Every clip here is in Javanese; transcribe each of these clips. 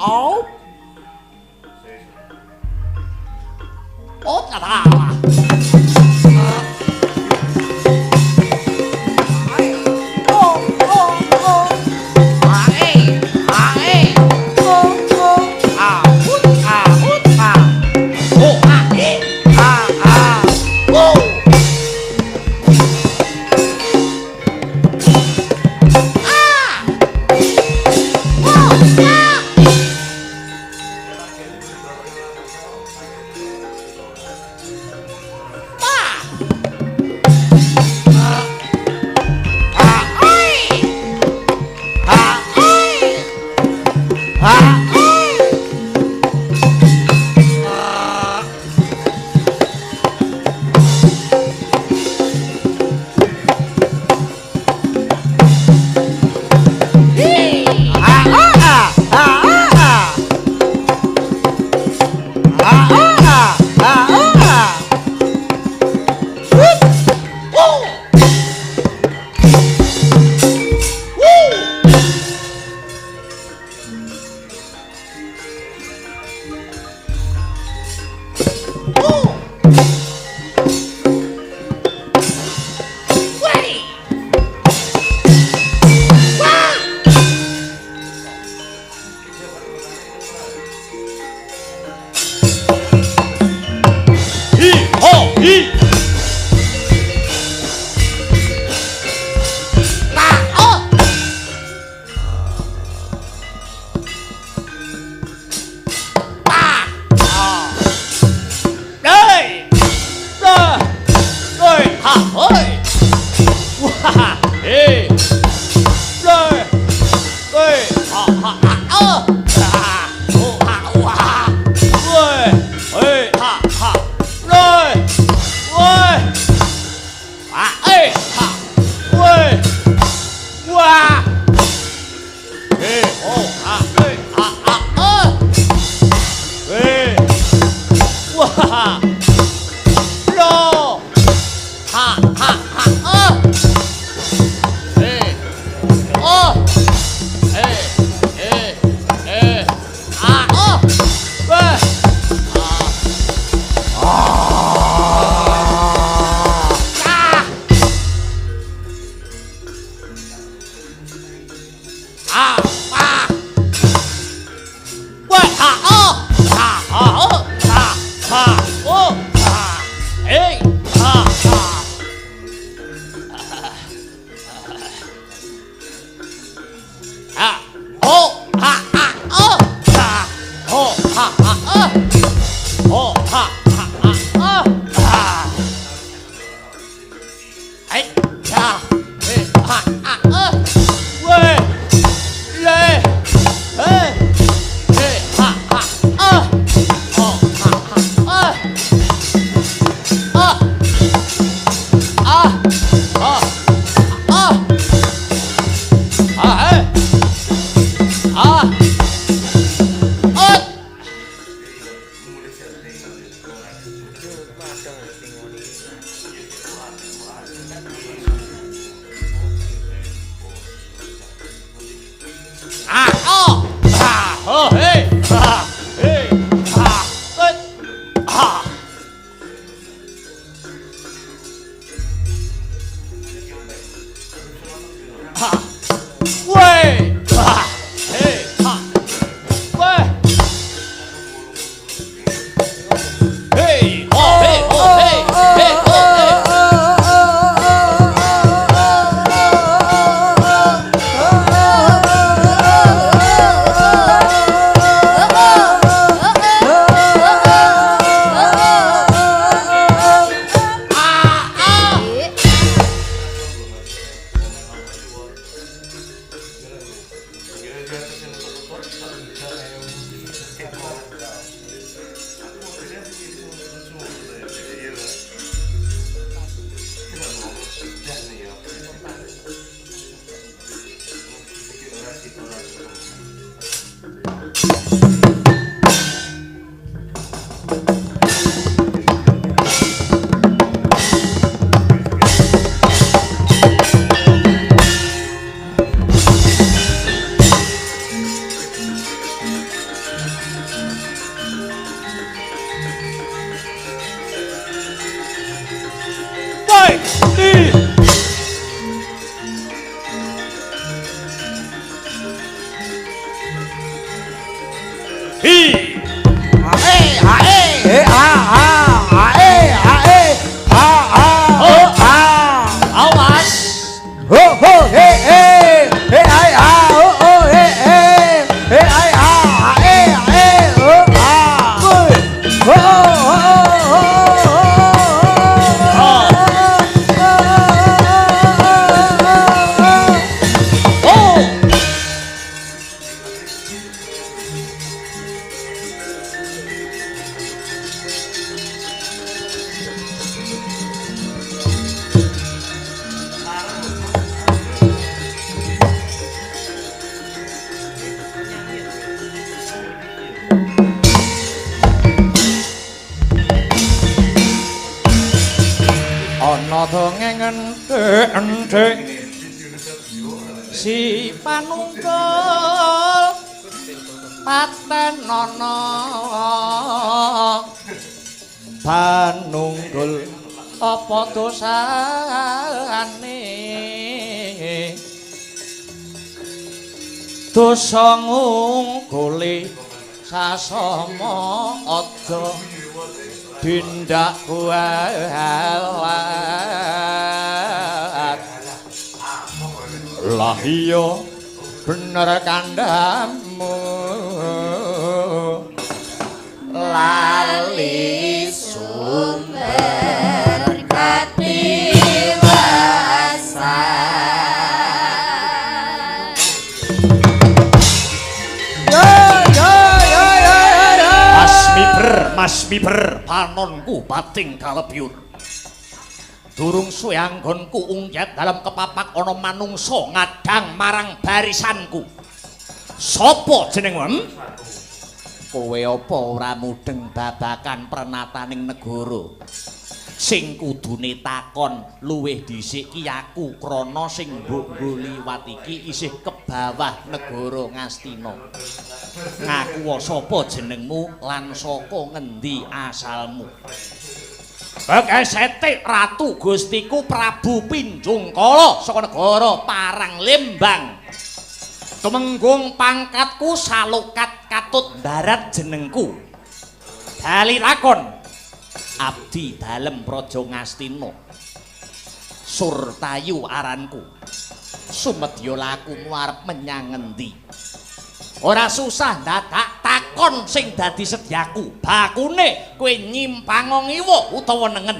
ốp ốp là thao à. hi hae hae he ha ha hae hae ha ha ho ha awas ho ho he he he ai ha ho ho he he he ai ha hae hae ho ha ho ho ana dongeng enthek si panunggal paten ana panunggul apa dosane dosa ngungkuli sasama aja tindak kuat lah iya bener kandhamu lali sumber katiwasan Mas miber panonku bating kalebyur durung suwe anggonku ungyat dalam kepapak ana manungsa ngadang marang barisanku sapa jenengmu kowe apa ora mudeng babakan prenataning negara sing kudune takon luwih dhisik ki aku krana sing mbok liwat iki isih ke bawah negara Ngastina ngaku sapa jenengmu lan saka ngendi asalmu Bagasete Ratu Gustiku Prabu Pinjungkala saka negara Paranglembang Tumenggung pangkatku Salokat Katut Darat jenengku Bali lakon abdi dalem Praja Ngastina Surtayu aranku sumedya lakumu arep menyang ngendi ora susah dadak takon sing dadi sedyaku bakune kowe nyimpang ngiwa utawa nengen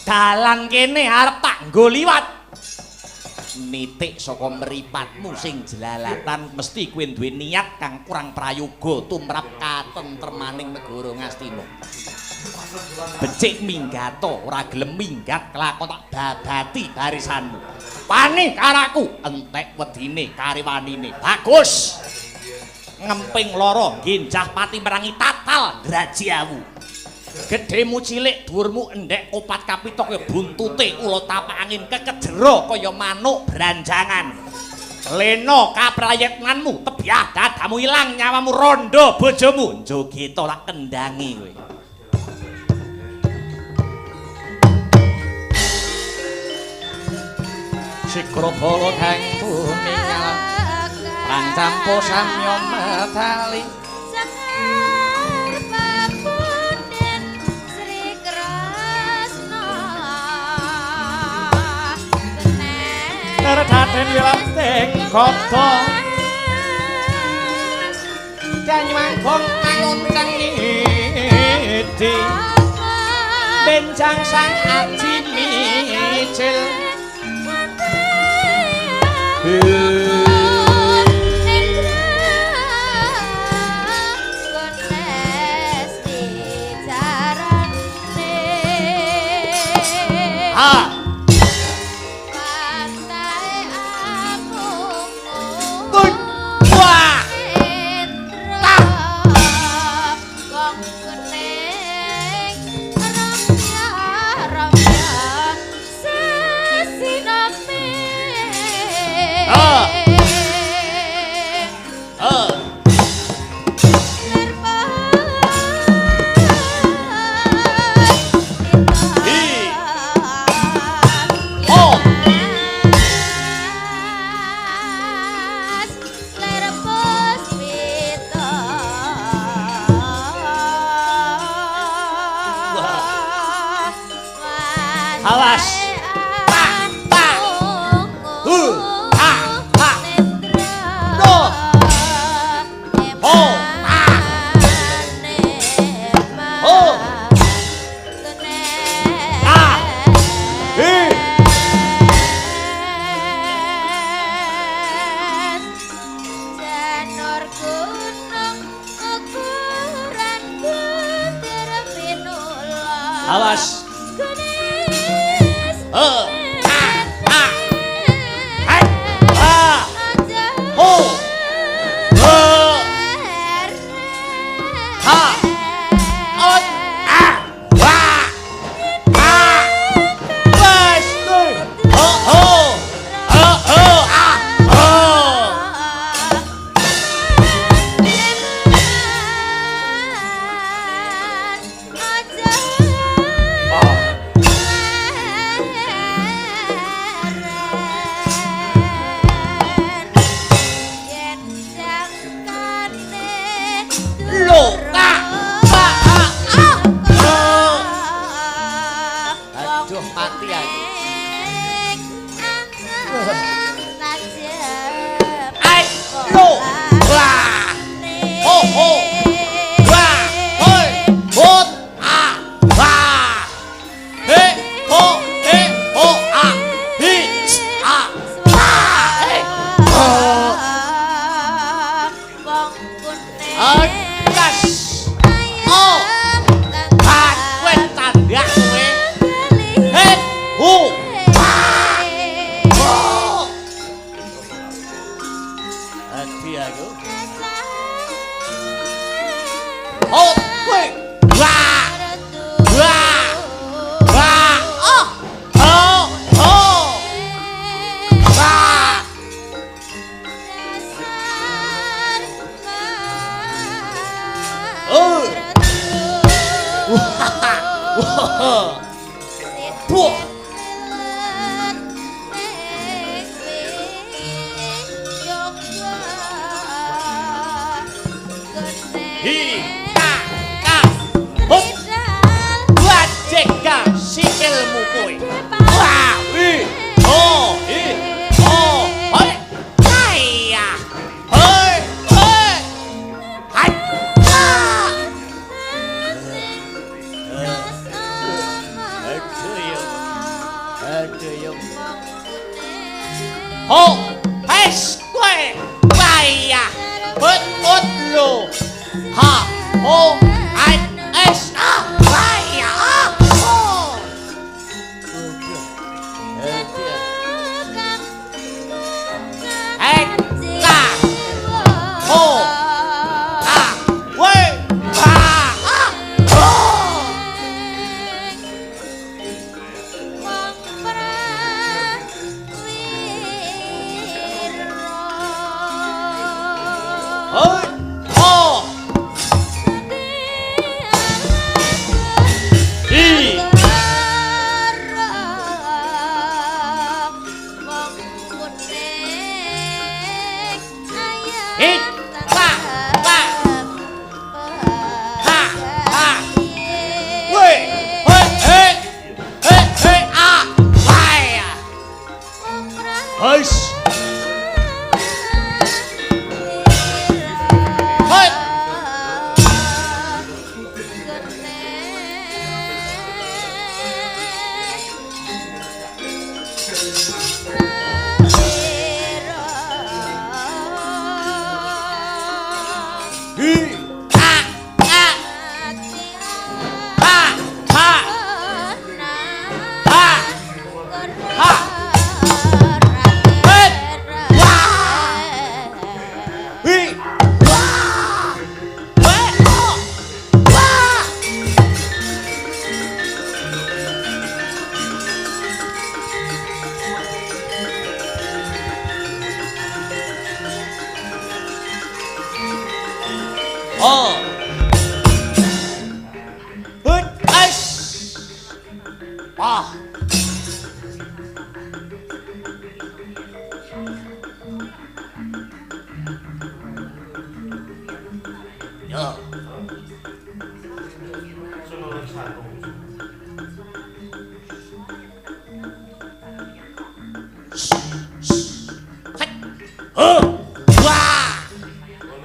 dalan kene arep tak nggo liwat nitik saka mripatmu sing jelalatan mesti kowe duwe niat kang kurang prayoga tumrap katentremaning negara Ngastina becik minggato ora gelem minggat kelakon tak babati barisanmu wani karaku entek wedine kariwanine bagus ngemping loro ginjah pati merangi tatal grajiawu gedhemu cilik dhuwurmu endhek opat kapita kaya buntute ula tapak angin kekejero kaya manuk branjangan lena kaprayitnanmu tebyah dadamu ilang nyawamu rondo bojomu njogeta tak kendangi kowe Sikro bolo dang tumingal Prang campo samyo metali Sekar papunden Sri Krasna Terdaten wilam ting kota Janyuang kong ngaloncang ngidi Benjang sang aji micil Awas. Awas.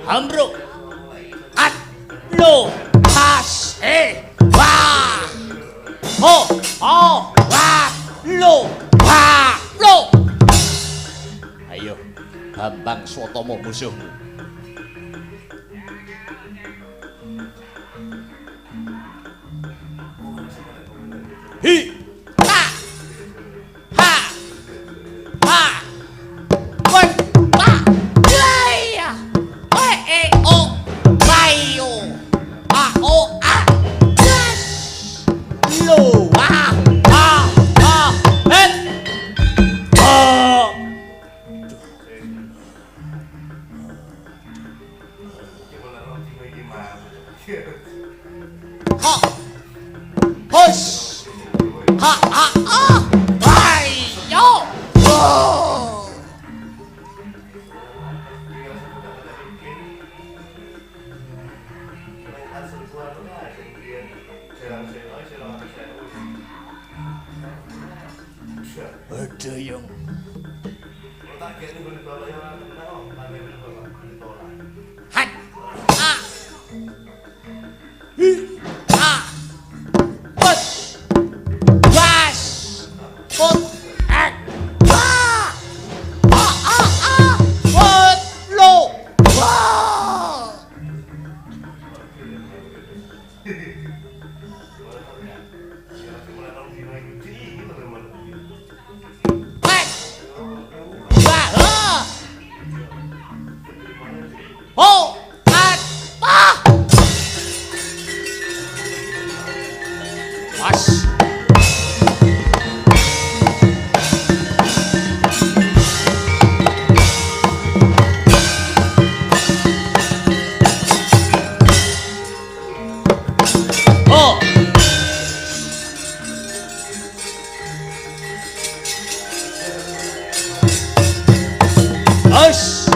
ambruk at lo has wah ho wah lo wah lo. Ayo Bambang Swatama musuhmu. Hi ha ha ha wen pa ya o bayo a o a yes lo ah het hus ha bayo ada yang hat a hi a bus was put ek put lo wah oh at was oh us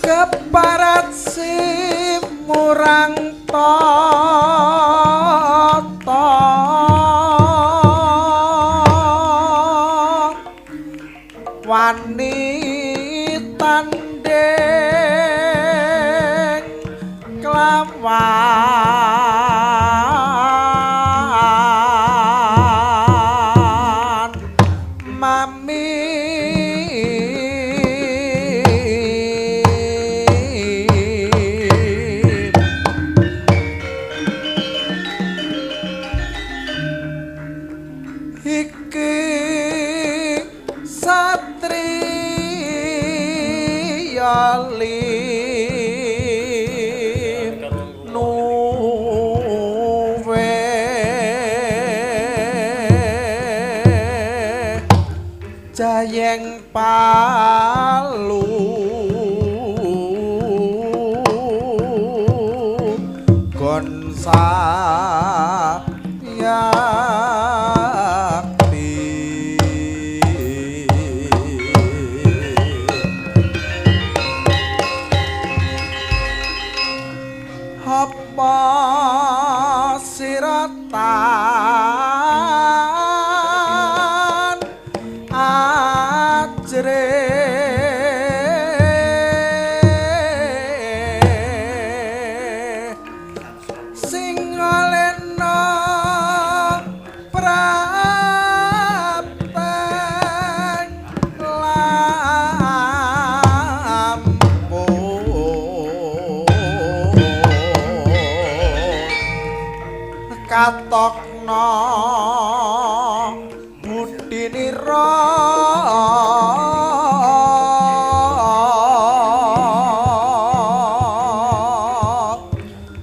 keparat si murang tata wani tanding kelawan mami iki satriya nuwe jayeng palu gonsa apa siratan ajre sing olehna prapeng katokna budinira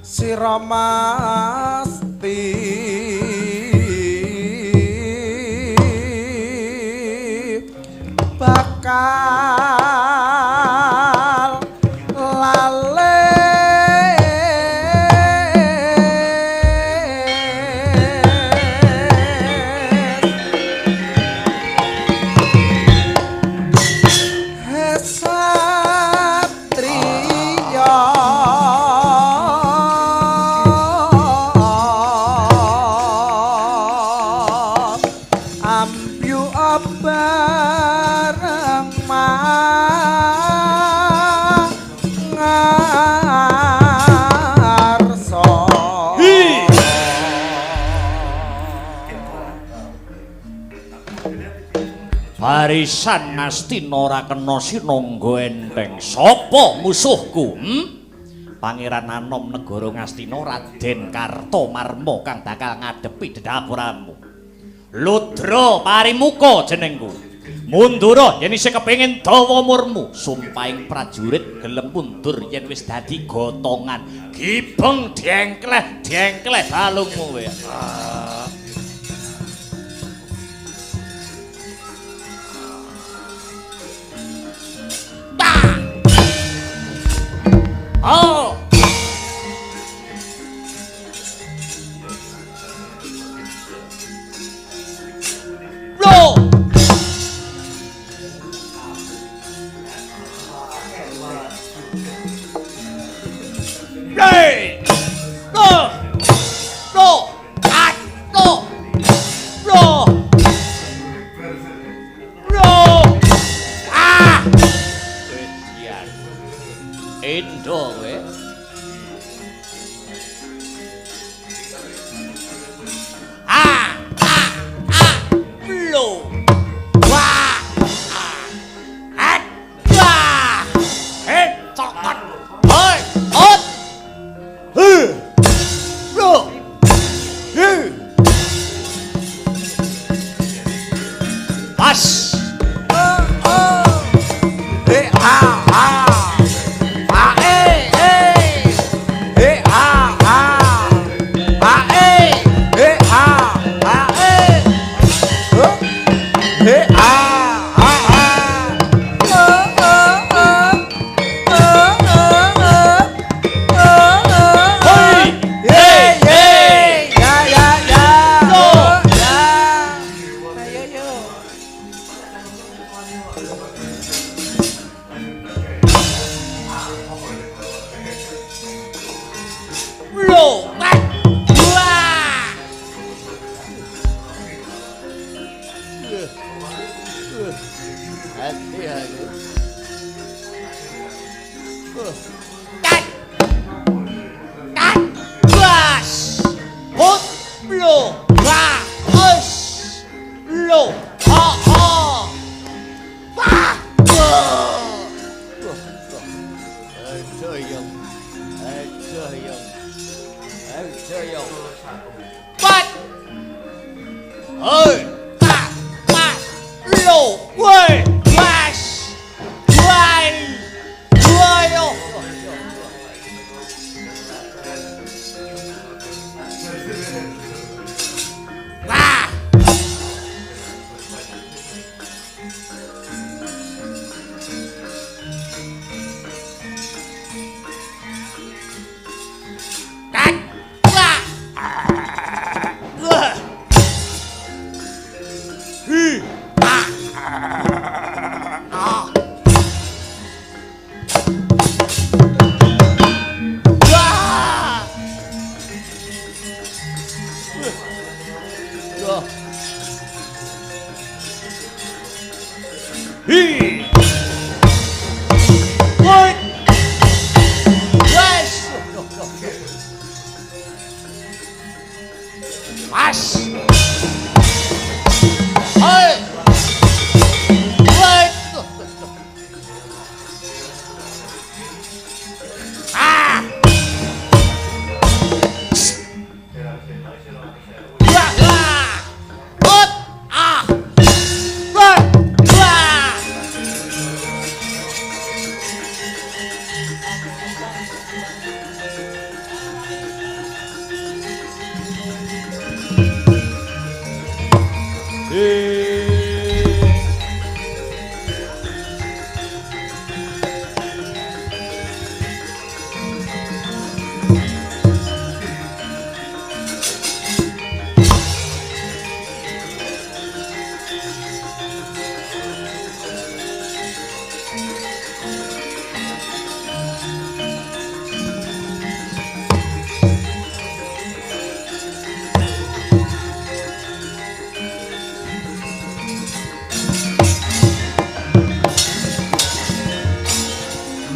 sira masti bakal lale you bareng mangarso barisan Ngastina ora kena sinangga enteng. Sapa musuhku? Pangeran Anom negara Ngastina Raden Kartomarma kang bakal ngadepi dedhapuranmu. Ludra Parimuka jenengku. Mundura yen isih kepengin dawa umurmu. Sumpahing prajurit gelem mundur yen wis dadi gotongan. Gibeng diengkleh balungmu kowe. Oh. Bro. Hey. Bro. Bro. Ah. Bro. Bro. Bro. Ah. Kesian. Endo kowe. Blo. Wah. Wah. Cokot. Hoi. Ot. Blo. Pas.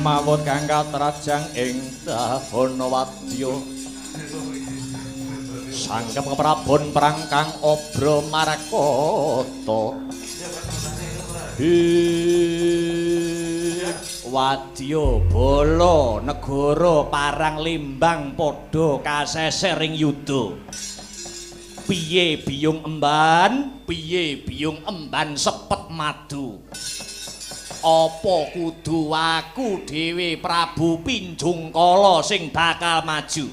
mawut kang katrajang ing Dahonawadya sangkep keprabon perang kang obro marakata wadya bala negara parang limbang padha kaseser ing yuda piye biyung emban sepet madu apa kudu aku dhewe Prabu Pinjungkala sing bakal maju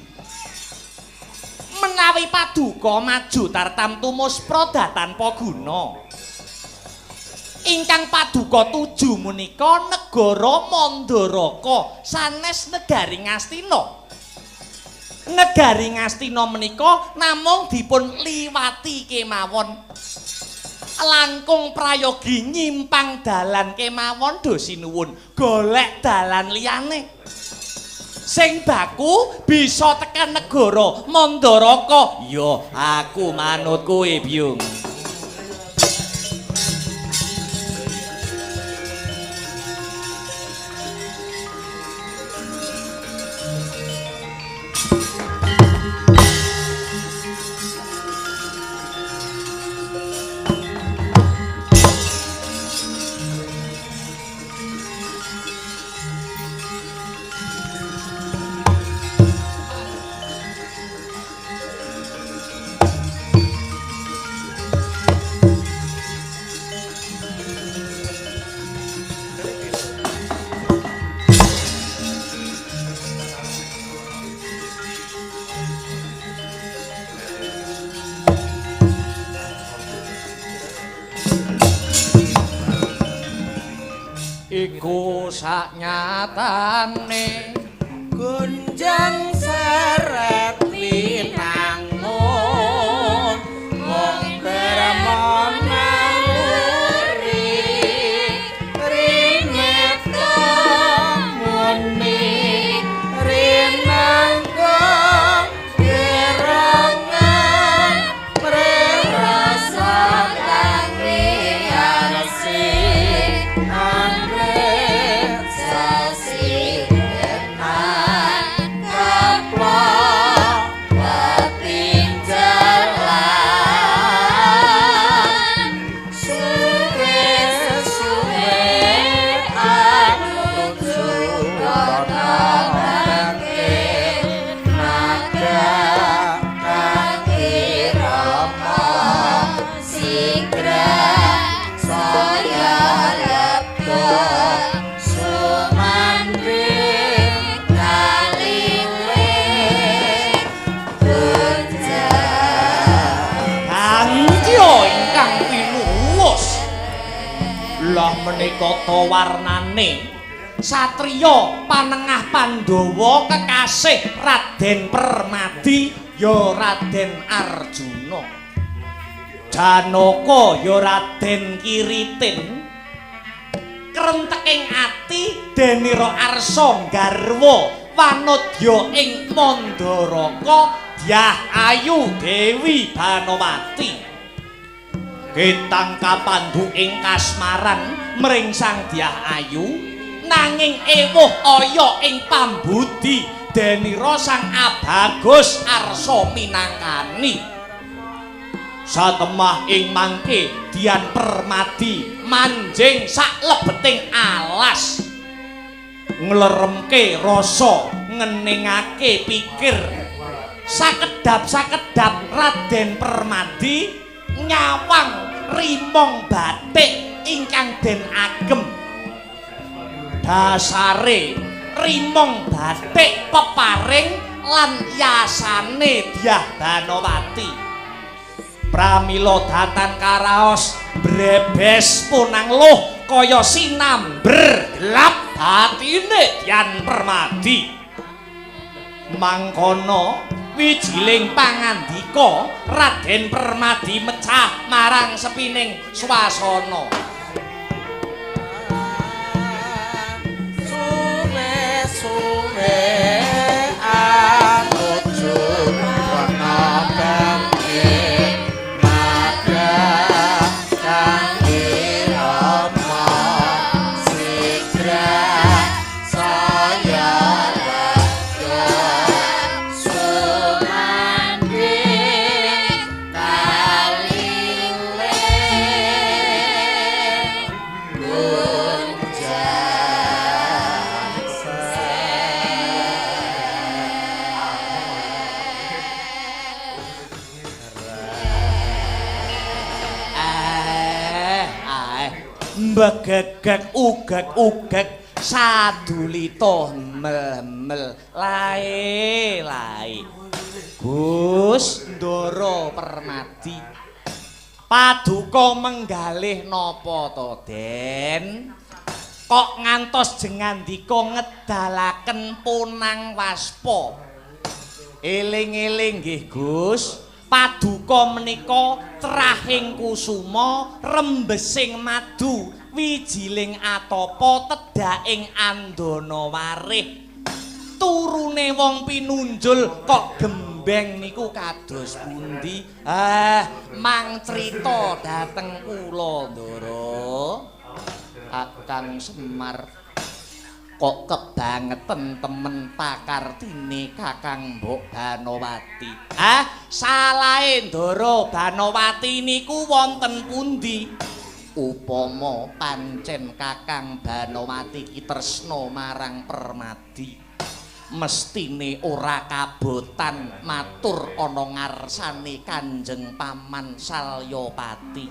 menawi paduka maju tartam tumusra tanpa guna ingkang paduka tuju menika negara Mandaraka sanes negari Ngastina. Negari Ngastina menika namung dipun liwati kemawon. Langkung prayogi nyimpang dalan kemawon do sinuwun golek dalan liyane. Sing baku bisa tekan negara Mandaraka. Ya aku manut kowe, Byung. Iku saknyatane gunjang seret winangun mung kermonan uri rineta muni rinanggo gerangan prerasa kang riasi menika warnane satriya panengah Pandhawa kekasih Raden Permadi ya Raden Arjuna Janaka ya Raden Kiritin krenteking ati Denira Arsa garwa wanodya ing Mandaraka Dyah Ayu Dewi Banowati Getang kapandu ing kasmaran mring Sang Dyah Ayu nanging ewuh aya ing pambudi Denira Sang Abagus Arsa minangkani satemah ing mangke Dian Permadi manjing sak lebeting alas ngleremke rasa ngeningake pikir sakedap-sakedap Raden Permadi nyawang rimong batik ingkang den agem dasare rimong batik peparing lan yasane Dyah Banowati pramila datan karaos brebes punang luh kaya sinamber gelap batine Dian Permadi mangkono wijiling pangandika Raden Permadi mecah marang sepining swasana suwe-suwe anuju ana kangge madah kangge rama sigra mbegegek ugek sadulita mel lae Gus Ndara Permadi paduka menggalih napa to Den kok ngantos jengandika ngedalaken punang waspa eling-eling nggih Gus paduka menika trahing kusuma rembesing madu wijiling atapa tedhaking andana warih turune wong pinunjul kok gembeng niku kados pundi mang crita dhateng kula Ndara Kakang Semar kok kebangeten temen pakartine Kakang Mbok Banowati salahe Ndara Banowati niku wonten pundi upama pancen Kakang Banowati ki tresna marang Permadi mestine ora kabotan matur ana ngarsane Kanjeng Paman Salyapati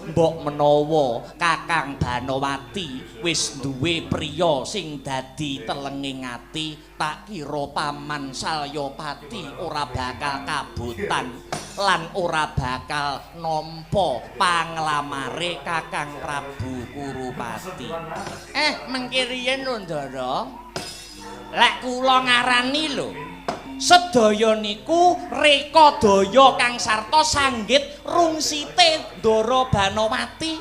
mbok menawa Kakang Banowati wis duwe priya sing dadi telenging ati tak kira Paman Salyapati ora bakal kabotan lan ora bakal nampa panglamare Kakang Prabu Kurupati mengki riyen lho Ndara lek kula ngarani lho sedaya niku reka daya kang sarta sanggit rungsite Ndara Banowati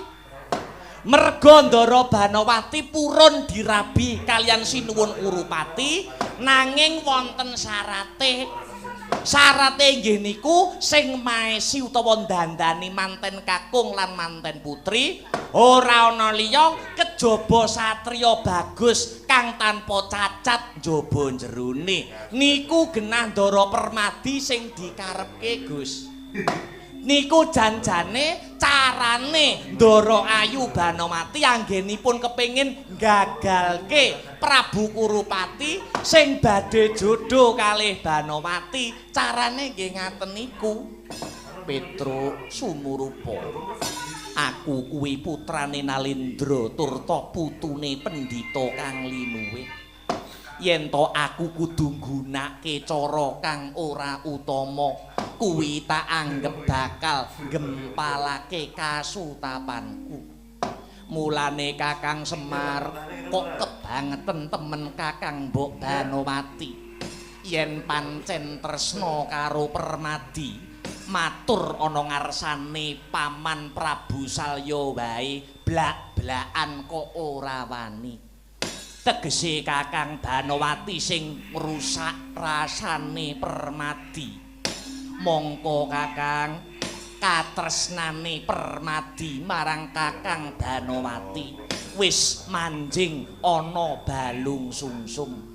merga Ndara Banowati purun dirabi kaliyan Sinuwun Kurupati nanging wonten syarate nggih niku sing maesi utawa dandani manten kakung lan manten putri ora ana liya kejaba satriya bagus kang tanpa cacat njaba jerone niku genah Ndara Permadi sing dikarepke Gus niku janjane carane Ndara Ayu Banowati anggenipun kepengin gagalke Prabu Kurupati sing badhe jodho kalih Banowati carane nggih ngaten niku Petruk Sumurupa aku kuwi putrane Nalendra turta putune pendhita kang linuwih yen to aku kudu nggunakake cara kang ora utama kuwi tak anggep bakal gempalake kasutapanku mulane Kakang Semar kok kebangetan temen Kakang Mbok Banowati yen pancen tresna karo Permadi matur ana ngarsane Paman Prabu Salya wae blak-blakan kok ora wani tegese Kakang Banowati sing ngrusak rasane Permadi mongko Kakang katresnane Permadi marang Kakang Banowati wis manjing ana balung sungsum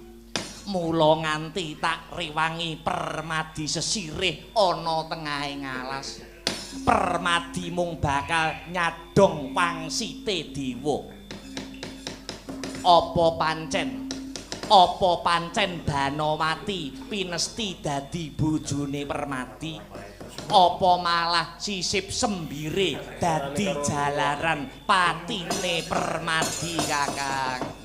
mula nganti tak rewangi Permadi sesirih ana tengahing alas Permadi mung bakal nyadong wangsite dewa apa pancen Banowati pinesti dadi bojone Permadi apa malah sisip sembire dadi jalaran patine Permadi Kakang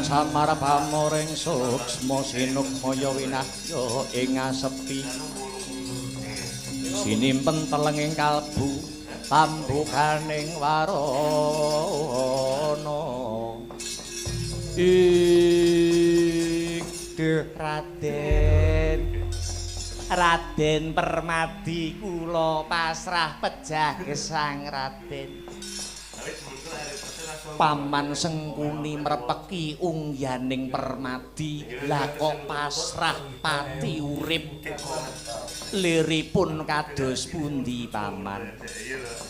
samar pamoring suksma sinukmaya winahya ing asepi sinimpen telenging kalbu tambukaning warana Raden Permadi kula pasrah pejah gesang Raden Paman Sengkuni mrepeki ungyaning Permadi lah kok pasrah pati urip liripun kados pundi Paman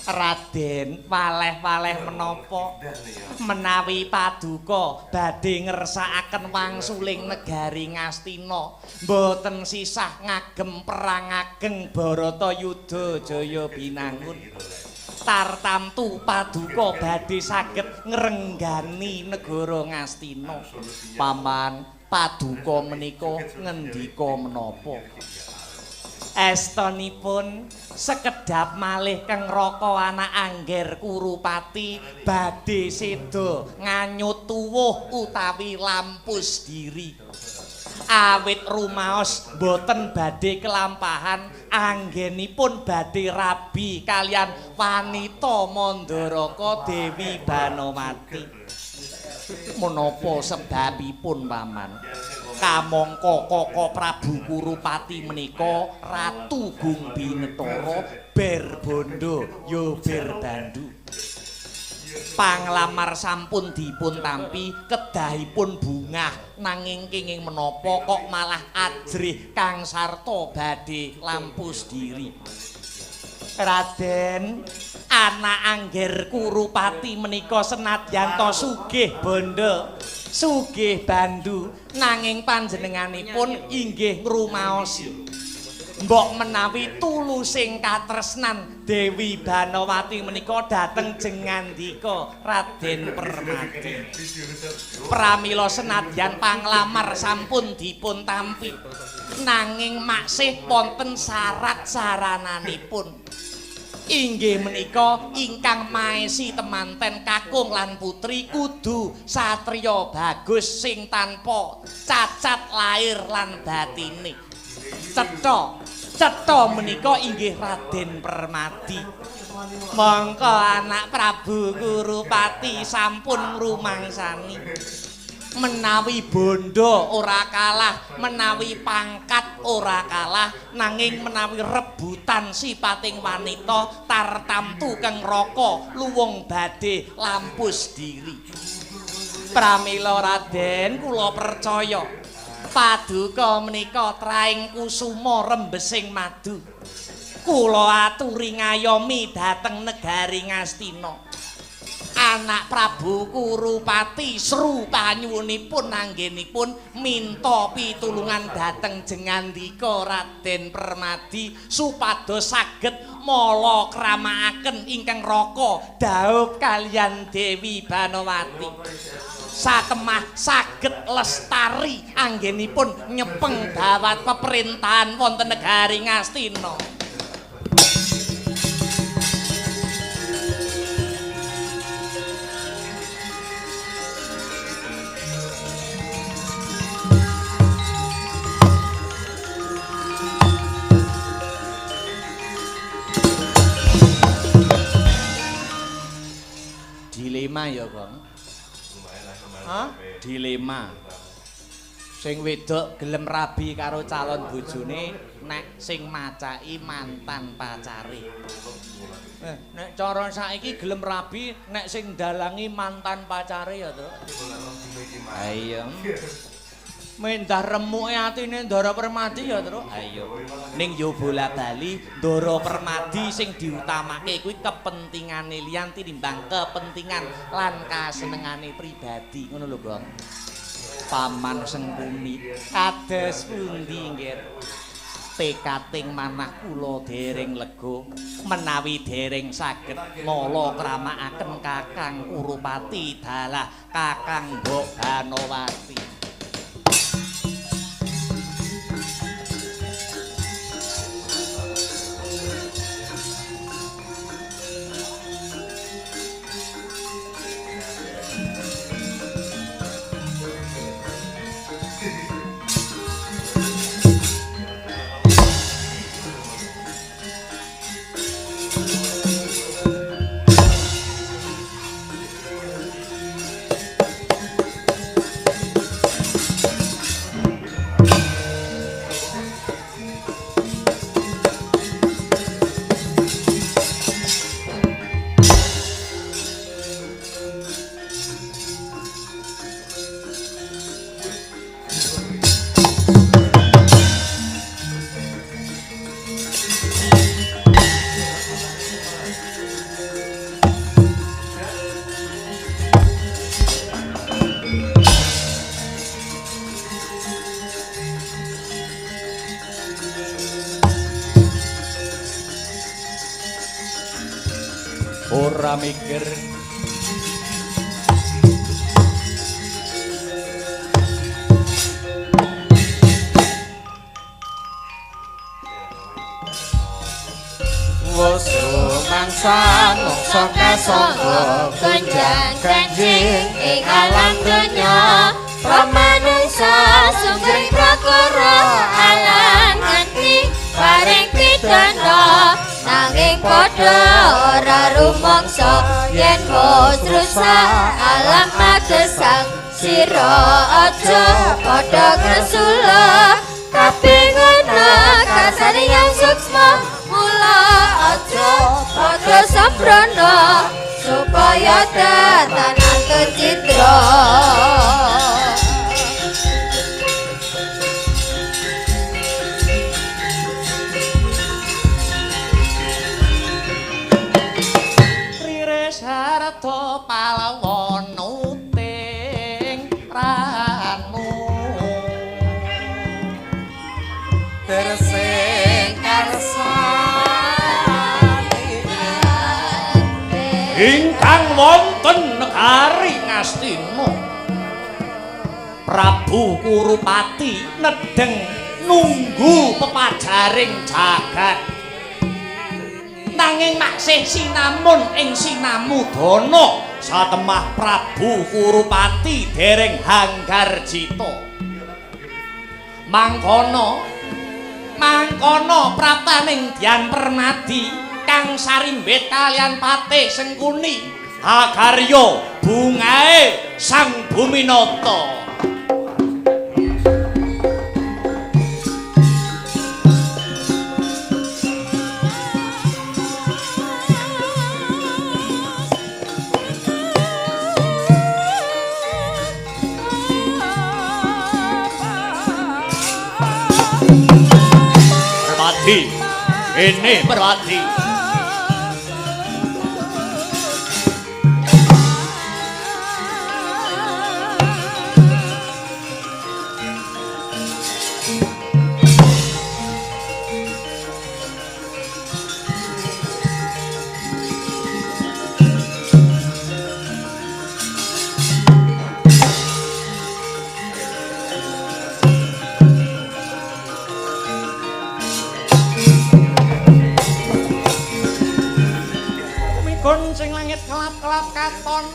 Raden waleh-waleh menapa menawi paduka badhe ngersakaken wangsuling negari Ngastina mboten sisah ngagem perang ageng Baratayuda Jaya Binangun tartamtu paduka badhe saged ngrenggani negara Ngastina Paman paduka menika ngendika menapa estonipun sekedhap malih keng Raka anak Angger Kurupati badhe seda nganyut tuwuh utawi lampus diri awit rumaos boten badhe kelampahan anggenipun badhe rabi kalian wanita Mandaraka Dewi Banowati menapa sebabipun Paman kamangka Kaka Prabu Kurupati menika Ratu Gung Binetara ber bondo ya ber bandu panglamar sampun dipun tampi kedahipun bungah nanging kenging menapa kok malah ajrih Kang Sarta badhe lampus diri Raden anak Angger Kurupati menika senadyan to sugih bondo sugih bandu nanging panjenenganipun inggih ngrumaosi mbok menawi tulusing katresnan Dewi Banowati menika dhateng jengandika Raden Permadi pramila senadyan panglamar sampun dipun tampi nanging maksih wonten syarat sarananipun inggih menika ingkang maesi temanten kakung lan putri kudu satriya bagus sing tanpa cacat lahir lan batine cetha menika inggih Raden Permadi mongko anak Prabu Kurupati sampun ngrumangsani menawi bondo ora kalah menawi pangkat ora kalah nanging menawi rebutan sipating wanita tartamtu keng Raka luwung badhe lampus diri pramila Raden kula percaya paduka menika traing kusuma rembesing madu kula aturi ngayomi dhateng negari Ngastina anak Prabu Kurupati sru panyuwunipun anggenipun minta pitulungan dhateng jengandika Raden Permadi supados saged mala kramakaken ingkang Raka dhaup kaliyan Dewi Banowati sakemah saged lestari anggenipun nyepeng dawat peperintahan wonten negari Ngastina dilema ya Kang dilema sing wedok gelem rabi karo calon bojone nek sing macaki mantan pacare nek cara saiki gelem rabi nek sing dalangi mantan pacare ya to ayo mendah remuke atine Ndara Permadi ya Tru ayo ning yo bola bali Ndara Permadi sing diutamake kuwi kepentingane liyan tinimbang kepentingan lan kasenengane pribadi ngono lho Bang Paman Sengkuni kados pundi nggih tekating manah kula dereng lega menawi dereng saged mala kramakaken Kakang Kurupati dalah Kakang Mbok Banowati ora mikir. Mangsa mongso kasangga Kunjang kanjing ing alam donya Pramanungsa sumber prakara alang nganti paring pidana nanging padha ora rumangsa yen wis rusak alam magesang sira aja padha kresula kabeh ngono kasaryan suksma mula aja padha sembrono supaya datanan kecitra Rire sarta palawon uting ranu tersing ingkang wonten negari Ngastina Prabu Kurupati nedeng nunggu pepajaring jagat nanging maksih sinamun ing sinamudana satemah Prabu Kurupati dereng Hanggarjita mangkono praptaning Dyan Permadi kang sarimbit kalian Patih Sengkuni Hagarya bungae Sang Buminata Permadi ini Permadi sing langit kelap-kelap katon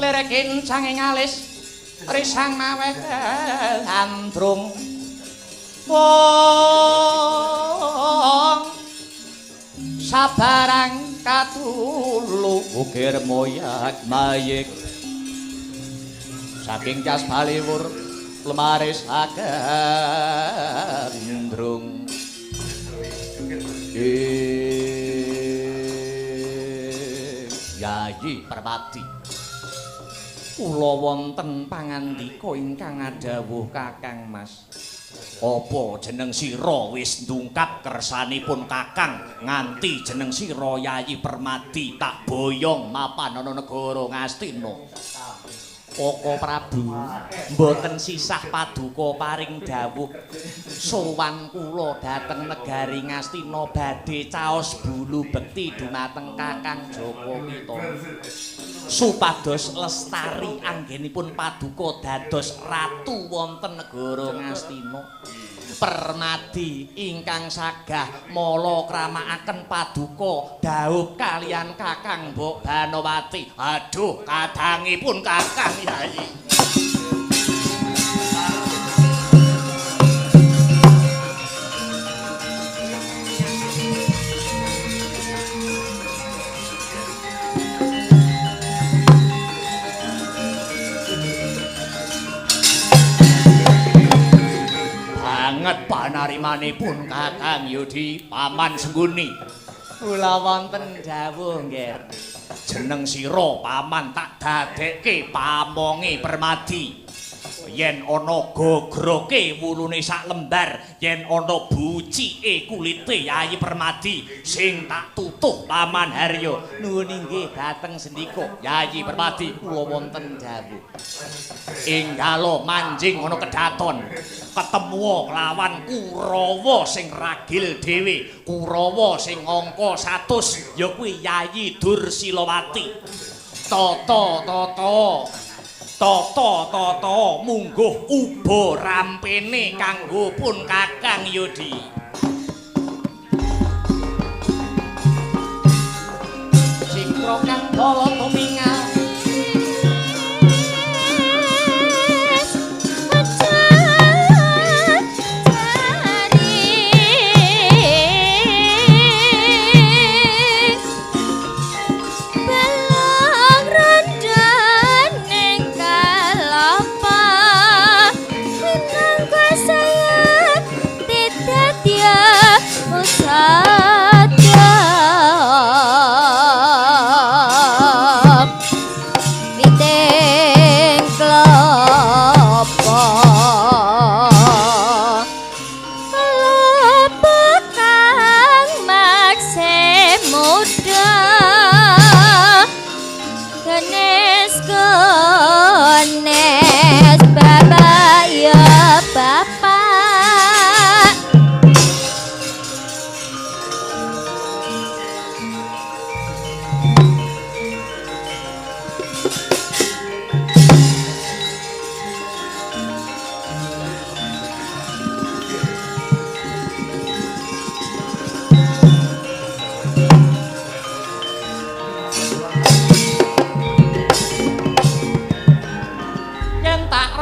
lerekin sanging alis risang maweh andrung wong sabarang katulu ukir moyak mayik saking cas baliwur lemaris agandrung Yayi Permadi kula wonten pangandika ingkang adhawuh Kakang Mas apa jeneng sira wis ndungkap kersanipun Kakang nganti jeneng sira Yayi Permadi tak boyong mapan ana negara Ngastina Koko Prabu mboten sisah paduka paring dawuh sowan kula dhateng negari Ngastina badhe caos bulu bekti dumateng Kakang Joko Pitana supados lestari anggenipun paduka dados ratu wonten negara Ngastina Permadi ingkang sagah mala kramakaken paduka dhaup kalian Kakang Mbok Banowati aduh kadangipun Kakang Yayi banget panarimanipun Kakang Yudi Paman Sengguni kula wonten dawuh nggih jeneng sira Paman tak dadekke pamonge Permadi yen ana gogroke wulune sak lembar, yen ana bucike kulite Yayi Permadi sing tak tutuh Paman Haryo. Nuwun inggih dhateng sendika Yayi Permadi kula wonten dawuh. Enggalo manjing ana kedaton ketemu lawan Kurawa sing ragil dhewe, Kurawa sing angka 100 ya kuwi Yayi Dursilawati. Tata mungguh uba rampene kanggo pun Kakang Yodi. Singkro kang dawa tumingal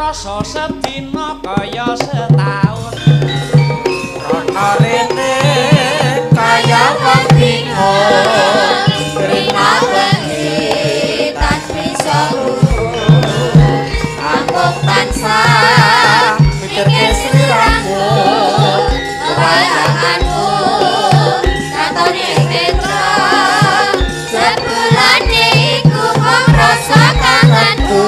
rasa sedina kaya setahun ana rene kaya wong bingung rina bengi tan bisa ambung tansah mikirke sliramu rayaanmu katone petra sebulane iku kok rasa kangenku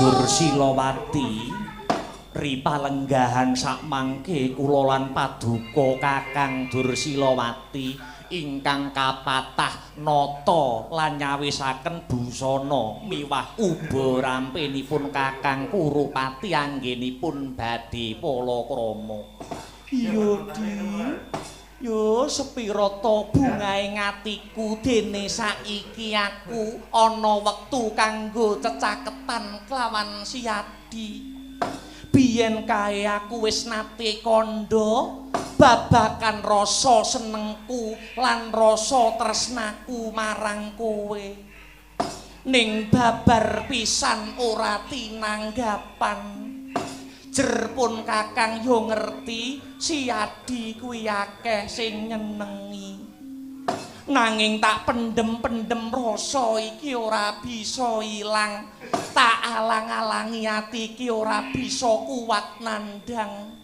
Dursilawati ripalenggahan sak mangke kula lan paduka Kakang Dursilawati ingkang kapatah nata lan nyawisaken busana miwah uba rampenipun Kakang Kurupati anggenipun badhe palakrama. Iya, Di. Yo sepira ta bungae ngatiku dene saiki aku ana wektu kanggo cecaketan kelawan Siadi. Biyen kae aku wis nate kandha babakan rasa senengku lan rasa tresnaku marang kowe. Ning babar pisan ora tinanggapan. Jer pun Kakang yo ngerti Siadi kuwi akeh sing nyenengi. Nanging tak pendem-pendem rasa iki ora bisa ilang. Tak alang-alangi ati iki ora bisa kuat nandhang.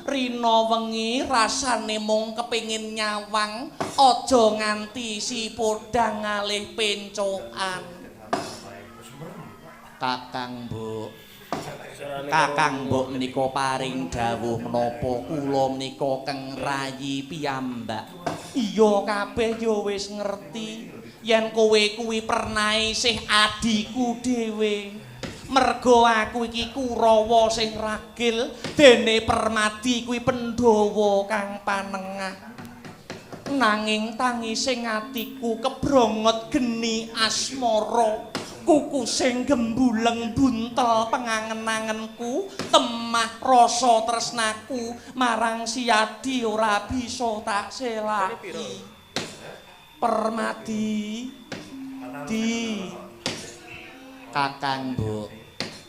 Rina wengi rasane mung kepengin nyawang, aja nganti si podang ngalih pencokan. Kakang Mbok Kakang Mbok menika paring dawuh menapa kula menika keng rayi piyambak. Iya kabeh ya wis ngerti yen kowe kuwi pernahe isih adiku dhewe. Merga aku iki Kurawa sing ragil, dene Permadi kuwi Pandhawa kang panengah. Nanging tangising atiku kebrongot geni asmara. Kuku sing gembuleng buntel pengangen-angenku, temah rasa tresnaku marang Siadi ora bisa tak selaki. Permadi, Di, Kakang Mbok,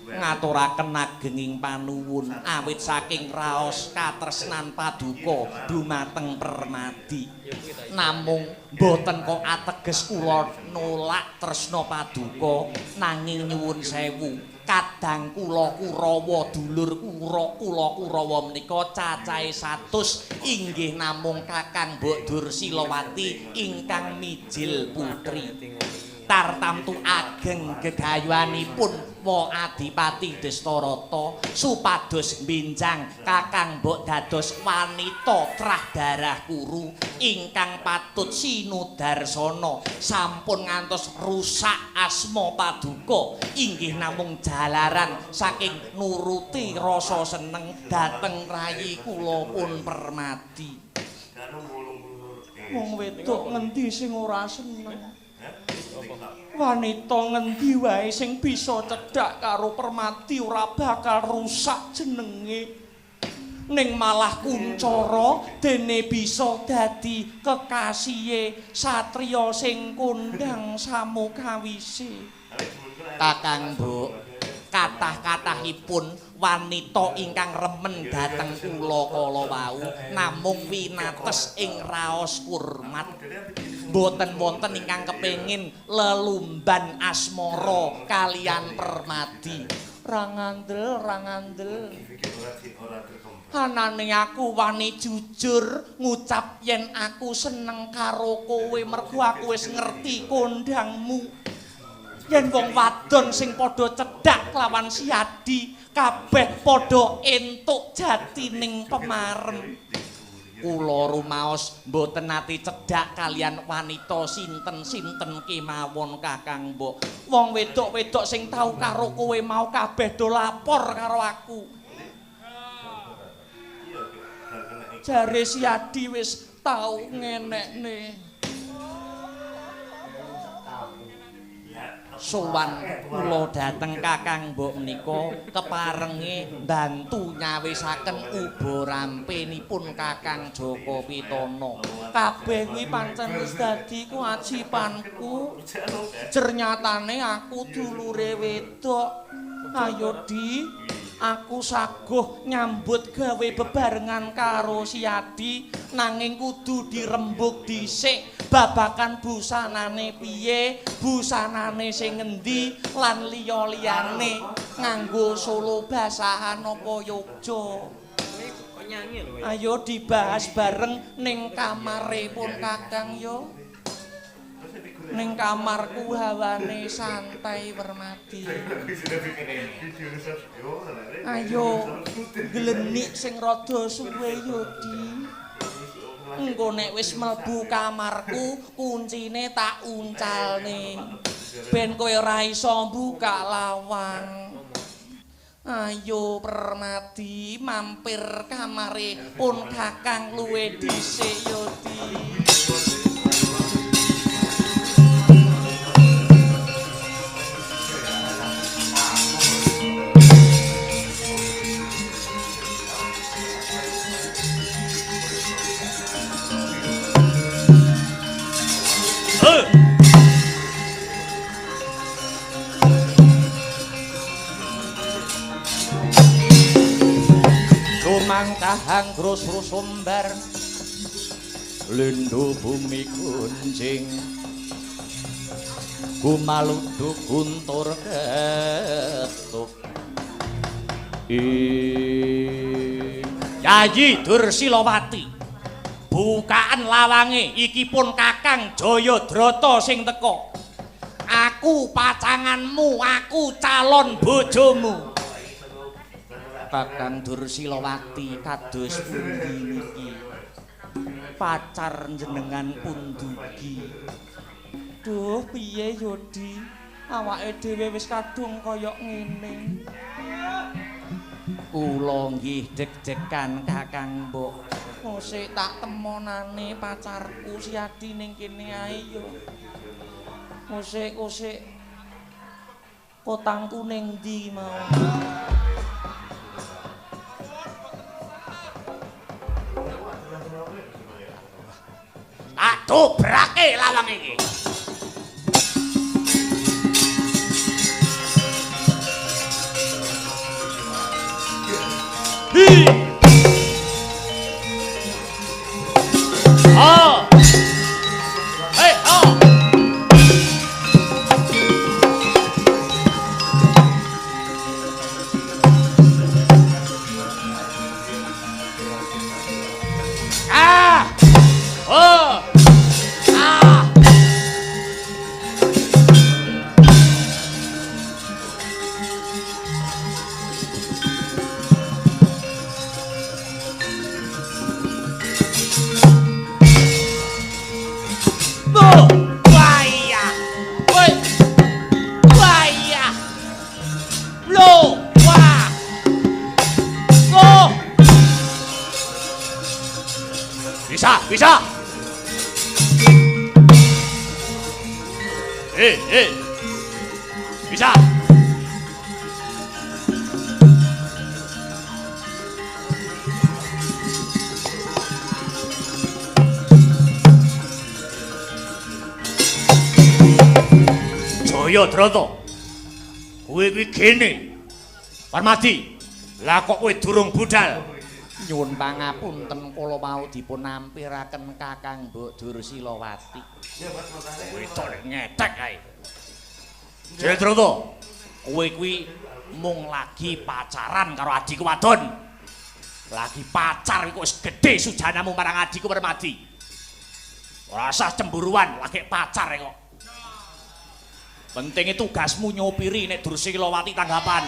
ngaturaken agenging panuwun awit saking raos katresnan paduka dumateng Permadi. Namung boten kok ateges kula nolak tresna paduka nanging nyuwun sewu kadang kula Kurawa dulur kula Kurawa menika cacahe 100 inggih namung Kakang Mbok Dursilawati ingkang mijil putri. Tartamtu ageng gegayuhanipun Wa Adipati Destarata supados mbenjang Kakang Mbok dados wanita trah darah kuru ingkang patut sinudarsana sampun ngantos rusak asma paduka inggih namung jalaran saking nuruti rasa seneng dhateng rayi kula pun Permadi. Wong wedok ngendi sing ora seneng? Wanita ngendi wae sing bisa cedhak karo Permadi ora bakal rusak jenenge. Ning malah kuncara dene bisa dadi kekasihe satriya sing kondhang samukawise. Kakang Mbok, kathah-kathahipun wanita ingkang remen dhateng kula kala wau namung winates ing raos kurmat. Boten wonten ingkang kepengin lelumban asmara kalian Permadi. Rangandel. Anane aku wani jujur ngucap yen aku seneng karo kowe mergo aku wis ngerti kondhangmu. Yen wong wadon sing padha cedhak lawan siadi kabeh padha entuk jatining pemarem. Kula rumaos mboten nate cedhak kalian wanita sinten-sinten kemawon Kakang Mbok. Wong wedok-wedok sing tau karo kowe mau kabeh do lapor karo aku. Jare siadi wis tau ngenekne. Sowan kula dhateng Kakang Mbok menika keparenge bantu nyawisaken uba rampenipun Kakang Joko Pitana. Kabeh kuwi pancen wis dadi kewajibanku. Ternyatane aku dulure wedok. Ayo Di, aku saguh nyambut gawe bebarengan karo Siadi nanging kudu dirembug dhisik babakan busanane piye, busanane sing ngendi lan liya-liyane nganggo solo basahan apa Yogya. Ayo dibahas bareng ning kamare pun Kakang yo. Ning kamarku hawane santai Permadi. Ayo glenik sing rada suwe yo Di. Engko nek wis mlebu kamarku kuncine tak uncalne ben kowe ora iso buka lawang. Ayo Permadi mampir kamare pun Kakang luwe dhisik yo Di. Mangkahang grus rusumbar lindhu bumi kunjing gumaluduk guntur ketuk Yayi Dursilawati bukaan lawange iki pun Kakang Jayadrata sing teka. Aku pacanganmu, aku calon bojomu. Kakang Dursilawati kados pundi niki? Pacar jenengan pundugi. Duh piye yo Di? Awake dhewe wis kadung kaya ngene. Kula nggih deg-degan Kakang Mbok. Mosok tak temonane pacarku Siadi ning kene ae yo. Mosok kotangku ning ndi mau? Dobrake lawang iki. Oh. Hey, oh. Ah. Oh. Ah. Bo, vaya. Woi. Vaya. Lo, wah. Go. Bisa, bisa. Bisa. Jayadratha, kowe kuwi kene. Parmadi, lah kok kowe durung budal? Nyuwun pangapunten kula mau dipun nampiraken Kakang Mbok Dursilawati. Wedok ngetek ae. Jayadratha, kowe kuwi mung lagi pacaran karo adikku wadon. Lagi pacar iku wis gedhe sujanamu marang adikku Permadi. Ora usah cemburuan, lagi pacar kok. Penting tugasmu nyopiri nek Dursilawati tanggapan.